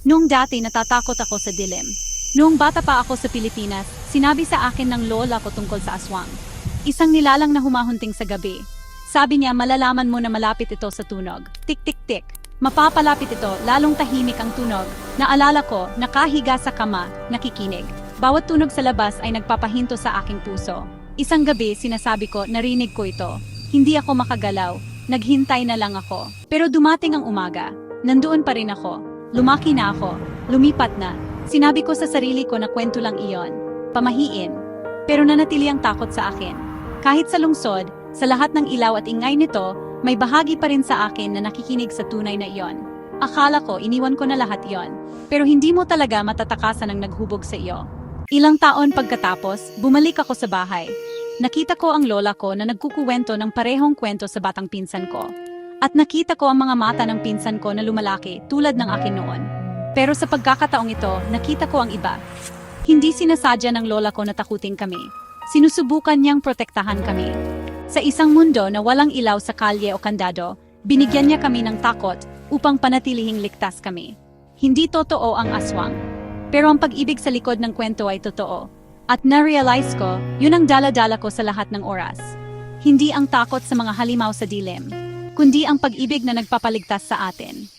Noong dati natatakot ako sa dilim. Noong bata pa ako sa Pilipinas, sinabi sa akin ng lola ko tungkol sa aswang. Isang nilalang na humahunting sa gabi. Sabi niya malalaman mo na malapit ito sa tunog. Tik tik tik. Mapapalapit ito, lalong tahimik ang tunog. Naalala ko, nakahiga sa kama, nakikinig. Bawat tunog sa labas ay nagpapahinto sa aking puso. Isang gabi, sinasabi ko, narinig ko ito. Hindi ako makagalaw. Naghintay na lang ako. Pero dumating ang umaga. Nandoon pa rin ako. Lumaki na ako. Lumipat na. Sinabi ko sa sarili ko na kwento lang iyon. Pamahiin. Pero nanatili ang takot sa akin. Kahit sa lungsod, sa lahat ng ilaw at ingay nito, may bahagi pa rin sa akin na nakikinig sa tunay na iyon. Akala ko, iniwan ko na lahat iyon. Pero hindi mo talaga matatakasan ang naghubog sa iyo. Ilang taon pagkatapos, bumalik ako sa bahay. Nakita ko ang lola ko na nagkukuwento ng parehong kwento sa batang pinsan ko. At nakita ko ang mga mata ng pinsan ko na lumalaki tulad ng akin noon. Pero sa pagkakataong ito, nakita ko ang iba. Hindi sinasadya ng lola ko na takutin kami. Sinusubukan niyang protektahan kami. Sa isang mundo na walang ilaw sa kalye o kandado, binigyan niya kami ng takot upang panatilihing ligtas kami. Hindi totoo ang aswang. Pero ang pag-ibig sa likod ng kwento ay totoo. At na-realize ko, yun ang dala-dala ko sa lahat ng oras. Hindi ang takot sa mga halimaw sa dilim, kundi ang pag-ibig na nagpapaligtas sa atin.